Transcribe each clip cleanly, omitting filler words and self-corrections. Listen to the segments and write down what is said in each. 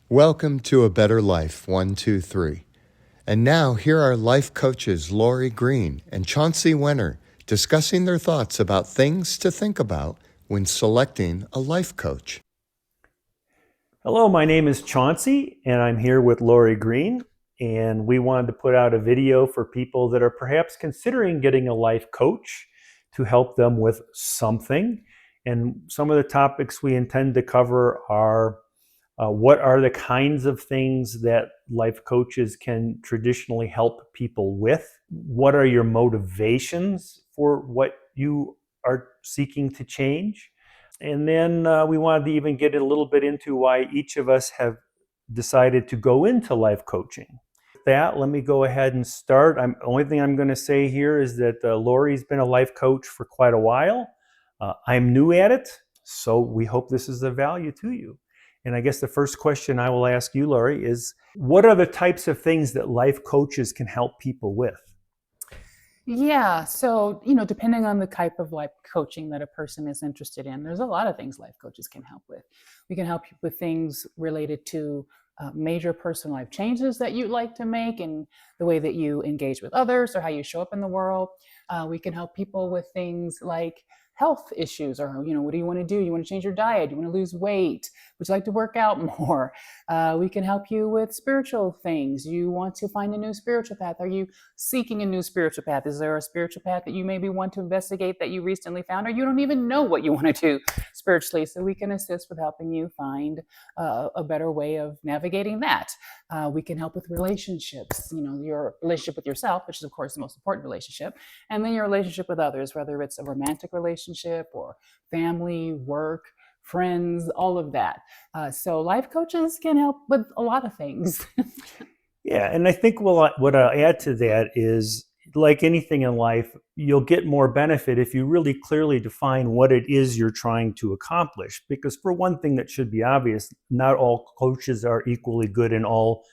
Welcome to A Better Life 123. And now here are life coaches Laurie Green and Chauncey Wenner discussing their thoughts about things to think about when selecting a life coach. Hello, my name is Chauncey and I'm here with Laurie Green, and we wanted to put out a video for people that are perhaps considering getting a life coach to help them with something. And some of the topics we intend to cover are what are the kinds of things that life coaches can traditionally help people with? What are your motivations for what you are seeking to change? And then we wanted to even get a little bit into why each of us have decided to go into life coaching. With that, let me go ahead and start. The only thing I'm going to say here is that Laurie's been a life coach for quite a while. I'm new at it, so we hope this is of value to you. And I guess the first question I will ask you, Laurie, is what are the types of things that life coaches can help people with? Yeah, so, depending on the type of life coaching that a person is interested in, there's a lot of things life coaches can help with. We can help you with things related to major personal life changes that you'd like to make and the way that you engage with others or how you show up in the world. We can help people with things like health issues or, what do you want to do? You want to change your diet? You want to lose weight? Would you like to work out more? We can help you with spiritual things. You want to find a new spiritual path. Are you seeking a new spiritual path? Is there a spiritual path that you maybe want to investigate that you recently found, or you don't even know what you want to do spiritually? So we can assist with helping you find a better way of navigating that. We can help with relationships, your relationship with yourself, which is of course the most important relationship, and then your relationship with others, whether it's a romantic relationship or family, work, friends, all of that. So life coaches can help with a lot of things. Yeah, and I think what I'll add to that is, like anything in life, you'll get more benefit if you really clearly define what it is you're trying to accomplish. Because for one thing that should be obvious, not all coaches are equally good in all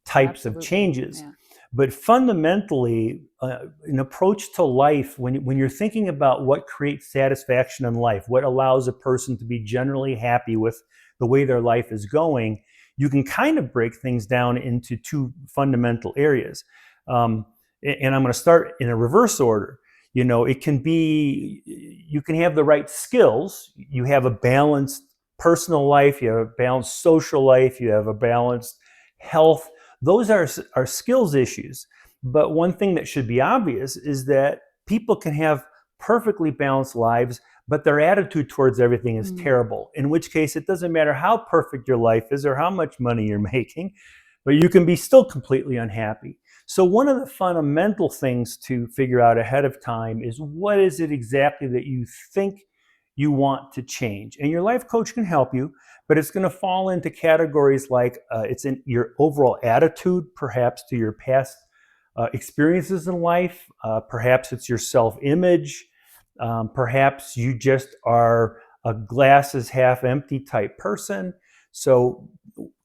types of changes. Yeah. But fundamentally, an approach to life, when you're thinking about what creates satisfaction in life, what allows a person to be generally happy with the way their life is going, you can kind of break things down into two fundamental areas. And I'm going to start in a reverse order. It can be, you can have the right skills. You have a balanced personal life, you have a balanced social life, you have a balanced health. Those are skills issues. But one thing that should be obvious is that people can have perfectly balanced lives, but their attitude towards everything is terrible, in which case it doesn't matter how perfect your life is or how much money you're making, but you can be still completely unhappy. So one of the fundamental things to figure out ahead of time is, what is it exactly that you think you want to change? And your life coach can help you, but it's going to fall into categories like it's in your overall attitude, perhaps to your past experiences in life. Perhaps it's your self-image. Perhaps you just are a glass is half empty type person. So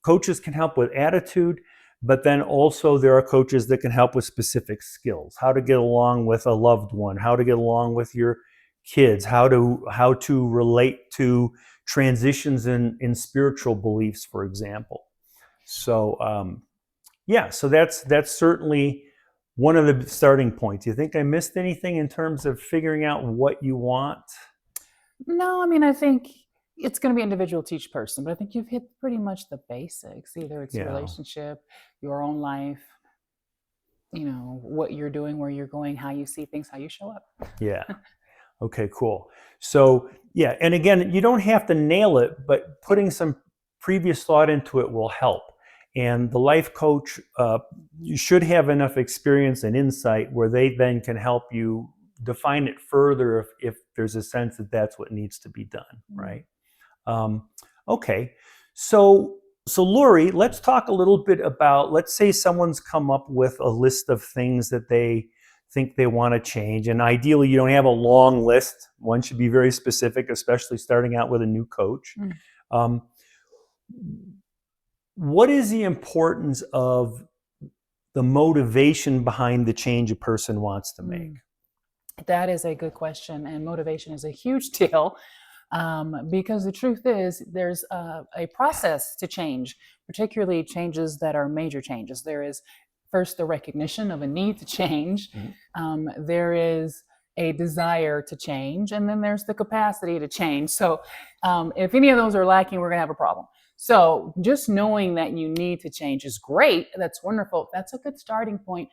coaches can help with attitude, but then also there are coaches that can help with specific skills: how to get along with a loved one, how to get along with your kids, how to relate to transitions in spiritual beliefs, for example. So so that's certainly one of the starting points. You think I missed anything in terms of figuring out what you want? No, I think it's going to be individual to each person, but I think you've hit pretty much the basics. Either it's a relationship, your own life, what you're doing, where you're going, how you see things, how you show up. Yeah. Okay, cool. So, yeah, and again, you don't have to nail it, but putting some previous thought into it will help. And the life coach, you should have enough experience and insight where they then can help you define it further if there's a sense that that's what needs to be done, right? Okay, so Laurie, let's talk a little bit about, let's say someone's come up with a list of things that they think they want to change. And ideally, you don't have a long list. One should be very specific, especially starting out with a new coach. What is the importance of the motivation behind the change a person wants to make? That is a good question. And motivation is a huge deal. Because the truth is, there's a process to change, particularly changes that are major changes. There is first the recognition of a need to change. There is a desire to change, and then there's the capacity to change. So if any of those are lacking, we're going to have a problem. So just knowing that you need to change is great. That's wonderful. That's a good starting point.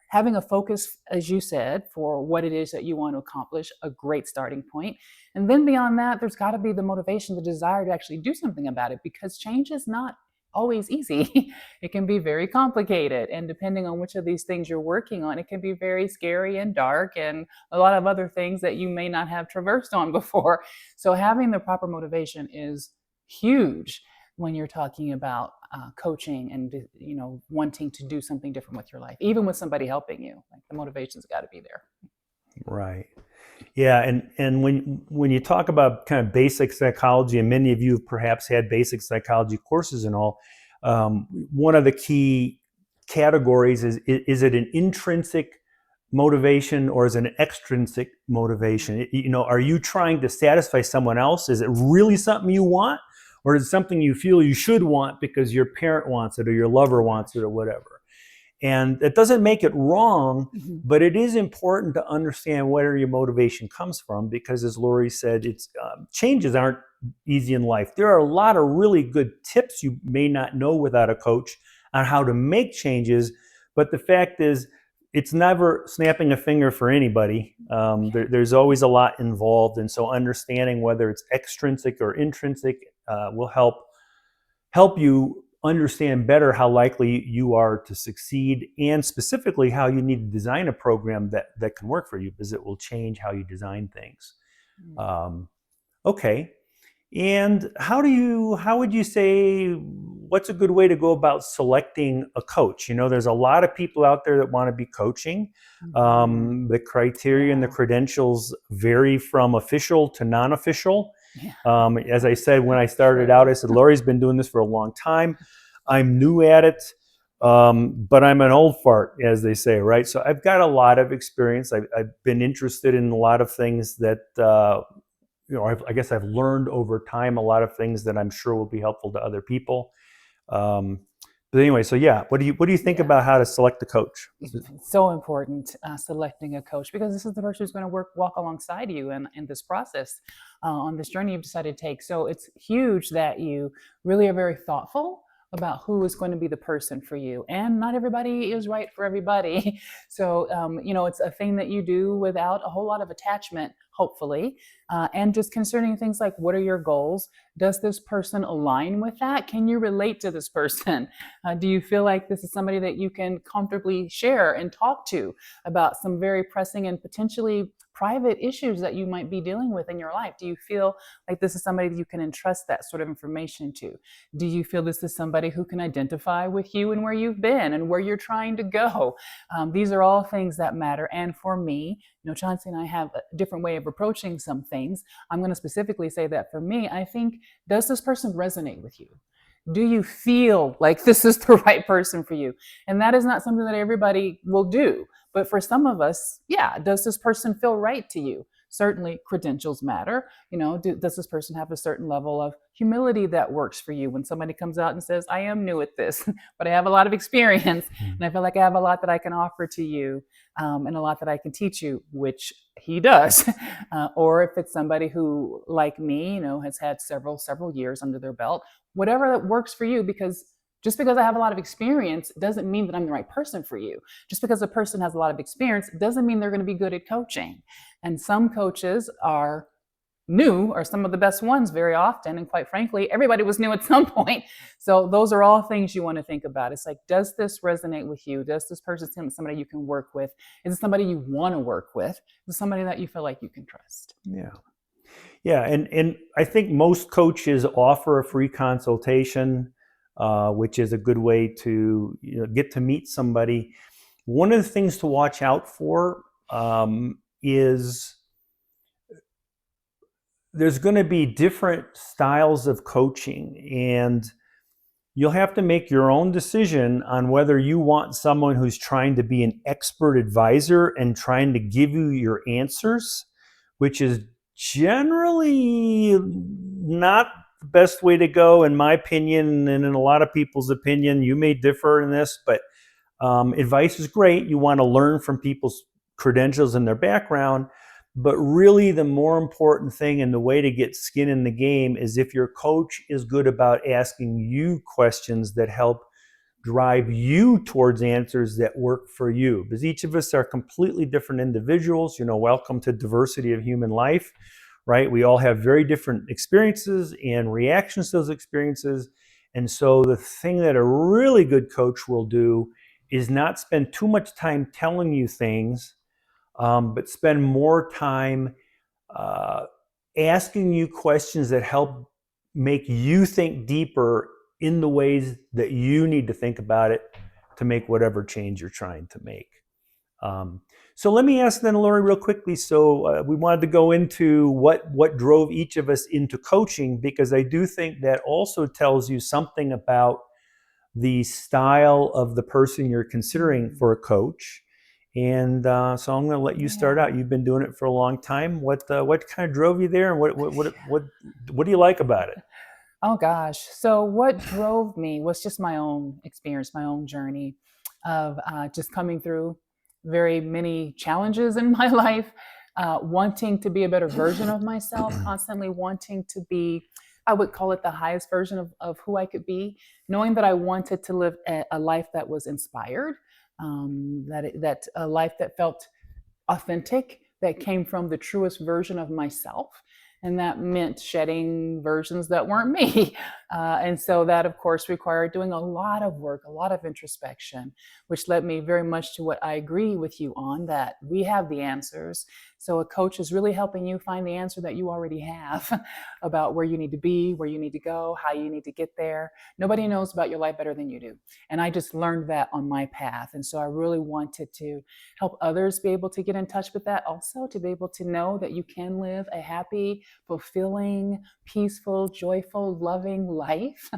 Having a focus, as you said, for what it is that you want to accomplish, a great starting point. And then beyond that, there's got to be the motivation, the desire to actually do something about it, because change is not always easy. It can be very complicated. And depending on which of these things you're working on, it can be very scary and dark and a lot of other things that you may not have traversed on before. So having the proper motivation is huge when you're talking about coaching and wanting to do something different with your life, even with somebody helping you. Like, the motivation's got to be there. Right. Yeah, and when you talk about kind of basic psychology, and many of you have perhaps had basic psychology courses and all, one of the key categories is it an intrinsic motivation or is it an extrinsic motivation? Are you trying to satisfy someone else? Is it really something you want? Or is it something you feel you should want because your parent wants it or your lover wants it or whatever? And it doesn't make it wrong, but it is important to understand where your motivation comes from, because as Laurie said, it's changes aren't easy in life. There are a lot of really good tips you may not know without a coach on how to make changes, but the fact is it's never snapping a finger for anybody. There's always a lot involved, and so understanding whether it's extrinsic or intrinsic will help you understand better how likely you are to succeed, and specifically how you need to design a program that can work for you, because it will change how you design things. Okay. And how would you say, what's a good way to go about selecting a coach? There's a lot of people out there that want to be coaching. The criteria and the credentials vary from official to non-official. As I said, when I started out, I said, Laurie's been doing this for a long time. I'm new at it, but I'm an old fart, as they say, right? So I've got a lot of experience. I've been interested in a lot of things that, I guess I've learned over time a lot of things that I'm sure will be helpful to other people. But anyway, so yeah, what do you think about how to select a coach? It's so important, selecting a coach, because this is the person who's going to walk alongside you in this process, on this journey you've decided to take. So it's huge that you really are very thoughtful about who is going to be the person for you. And not everybody is right for everybody. So, it's a thing that you do without a whole lot of attachment, hopefully. And just concerning things like, what are your goals? Does this person align with that? Can you relate to this person? Do you feel like this is somebody that you can comfortably share and talk to about some very pressing and potentially private issues that you might be dealing with in your life? Do you feel like this is somebody that you can entrust that sort of information to? Do you feel this is somebody who can identify with you and where you've been and where you're trying to go? These are all things that matter. And for me, Chauncey and I have a different way of approaching some things. I'm going to specifically say that for me, I think, does this person resonate with you? Do you feel like this is the right person for you? And that is not something that everybody will do. But for some of us, yeah, does this person feel right to you? Certainly credentials matter. Does this person have a certain level of humility that works for you? When somebody comes out and says, I am new at this, but I have a lot of experience and I feel like I have a lot that I can offer to you, and a lot that I can teach you, which he does. Or if it's somebody who, like me, has had several years under their belt, whatever that works for you, because just because I have a lot of experience doesn't mean that I'm the right person for you. Just because a person has a lot of experience doesn't mean they're going to be good at coaching. And some coaches are new, are some of the best ones very often. And quite frankly, everybody was new at some point. So those are all things you want to think about. It's like, does this resonate with you? Does this person seem like somebody you can work with? Is it somebody you want to work with? Is it somebody that you feel like you can trust? Yeah. Yeah. And I think most coaches offer a free consultation, which is a good way to get to meet somebody. One of the things to watch out for is there's going to be different styles of coaching, and you'll have to make your own decision on whether you want someone who's trying to be an expert advisor and trying to give you your answers, which is generally not the best way to go, in my opinion, and in a lot of people's opinion. You may differ in this, but advice is great. You want to learn from people's credentials and their background. But really, the more important thing and the way to get skin in the game is if your coach is good about asking you questions that help drive you towards answers that work for you. Because each of us are completely different individuals. Welcome to diversity of human life, right? We all have very different experiences and reactions to those experiences. And so the thing that a really good coach will do is not spend too much time telling you things, but spend more time asking you questions that help make you think deeper in the ways that you need to think about it to make whatever change you're trying to make. So let me ask then, Laurie, real quickly. So we wanted to go into what drove each of us into coaching, because I do think that also tells you something about the style of the person you're considering for a coach. And so I'm going to let you start out. You've been doing it for a long time. What kind of drove you there, and what do you like about it? Oh gosh. So what drove me was just my own experience, my own journey of just coming through very many challenges in my life, wanting to be a better version of myself, constantly wanting to be, I would call it the highest version of who I could be, knowing that I wanted to live a life that was inspired, that a life that felt authentic, that came from the truest version of myself. And that meant shedding versions that weren't me. And so that, of course, required doing a lot of work, a lot of introspection, which led me very much to what I agree with you on, that we have the answers. So a coach is really helping you find the answer that you already have about where you need to be, where you need to go, how you need to get there. Nobody knows about your life better than you do. And I just learned that on my path. And so I really wanted to help others be able to get in touch with that also, to be able to know that you can live a happy, fulfilling, peaceful, joyful, loving life.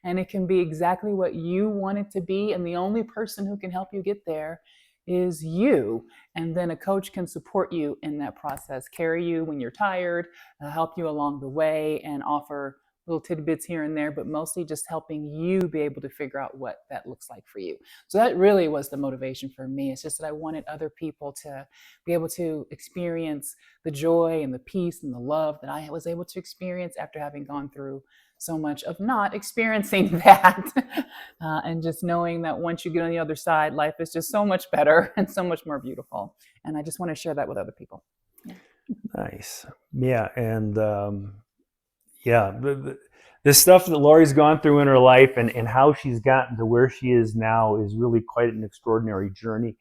And it can be exactly what you want it to be. And the only person who can help you get there is you. And then a coach can support you in that process, carry you when you're tired, help you along the way, and offer little tidbits here and there, but mostly just helping you be able to figure out what that looks like for you. So that really was the motivation for me. It's just that I wanted other people to be able to experience the joy and the peace and the love that I was able to experience after having gone through so much of not experiencing that. And just knowing that once you get on the other side, life is just so much better and so much more beautiful. And I just want to share that with other people. Yeah. Nice. Yeah. And the stuff that Laurie's gone through in her life and how she's gotten to where she is now is really quite an extraordinary journey.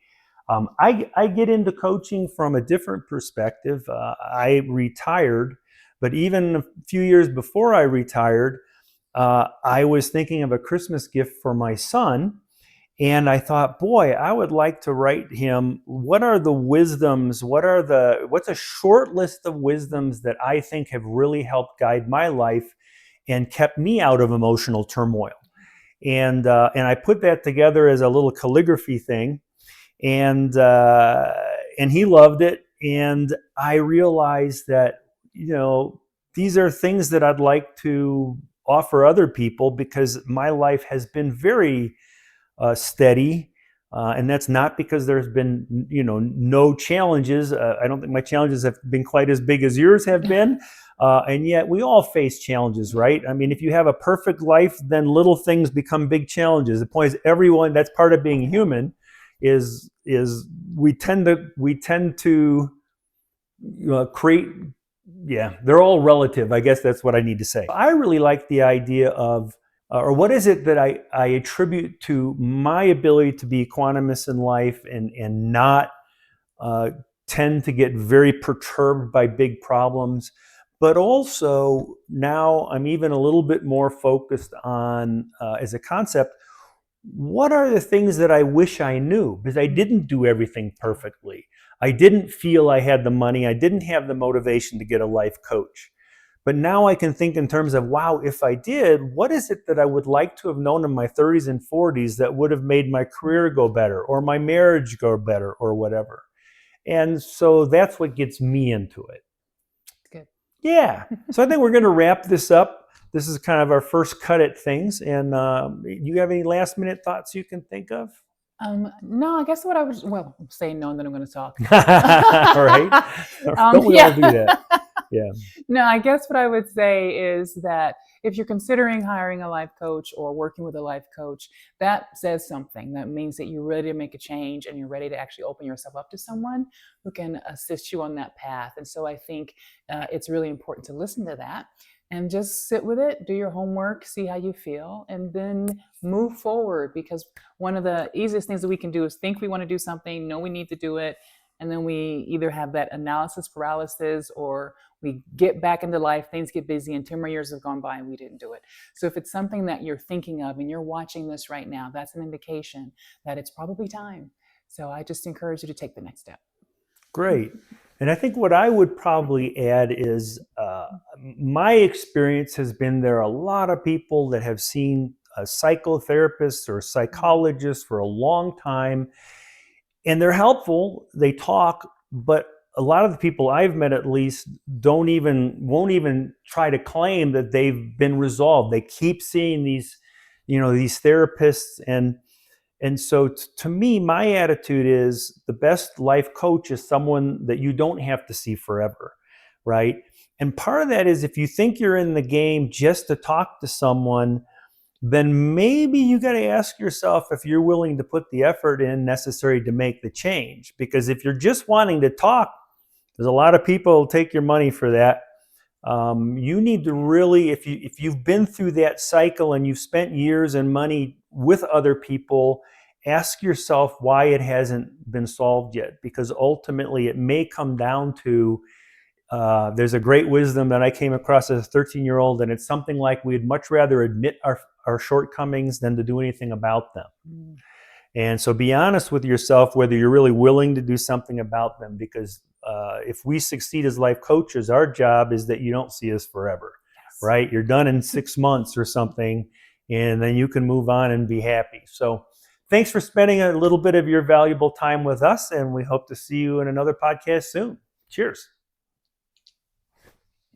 I get into coaching from a different perspective. I retired, but even a few years before I retired, I was thinking of a Christmas gift for my son. And I thought, boy, I would like to write him, what are the wisdoms, what's a short list of wisdoms that I think have really helped guide my life and kept me out of emotional turmoil. And I put that together as a little calligraphy thing. And he loved it. And I realized that, these are things that I'd like to offer other people, because my life has been very steady. And that's not because there's been, no challenges. I don't think my challenges have been quite as big as yours have been. And yet we all face challenges, right? I mean, if you have a perfect life, then little things become big challenges. The point is, that's part of being human, is we tend to create, they're all relative. I guess that's what I need to say. I really like the idea of, or what is it that I attribute to my ability to be equanimous in life and not tend to get very perturbed by big problems. But also now I'm even a little bit more focused on, as a concept, what are the things that I wish I knew? Because I didn't do everything perfectly. I didn't feel I had the money. I didn't have the motivation to get a life coach. But now I can think in terms of, wow, if I did, what is it that I would like to have known in my 30s and 40s that would have made my career go better, or my marriage go better, or whatever? And so that's what gets me into it. Good. Yeah. So I think we're going to wrap this up. This is kind of our first cut at things. And you have any last minute thoughts you can think of? No, I guess what I would, well, say no, and then I'm going to talk. All right. Don't we all do that? Yeah. No, I guess what I would say is that if you're considering hiring a life coach or working with a life coach, that says something. That means that you're ready to make a change and you're ready to actually open yourself up to someone who can assist you on that path. And so I think it's really important to listen to that and just sit with it, do your homework, see how you feel, and then move forward. Because one of the easiest things that we can do is think we want to do something, know we need to do it, and then we either have that analysis paralysis or we get back into life, things get busy, and 10 more years have gone by and we didn't do it. So if it's something that you're thinking of and you're watching this right now, that's an indication that it's probably time. So I just encourage you to take the next step. Great. And I think what I would probably add is my experience has been there are a lot of people that have seen a psychotherapist or psychologist for a long time, and they're helpful. They talk, but a lot of the people I've met, at least, won't even try to claim that they've been resolved. They keep seeing these therapists, and so to me, my attitude is the best life coach is someone that you don't have to see forever, right? And part of that is if you think you're in the game just to talk to someone, then maybe you got to ask yourself if you're willing to put the effort in necessary to make the change. Because if you're just wanting to talk, there's a lot of people who'll take your money for that. You need to really, if you've been through that cycle and you've spent years and money with other people, ask yourself why it hasn't been solved yet. Because ultimately it may come down to, there's a great wisdom that I came across as a 13-year-old, and it's something like we'd much rather admit our shortcomings than to do anything about them. Mm. And so be honest with yourself whether you're really willing to do something about them, because if we succeed as life coaches, our job is that you don't see us forever, yes. Right? You're done in 6 months or something, and then you can move on and be happy. So thanks for spending a little bit of your valuable time with us, and we hope to see you in another podcast soon. Cheers.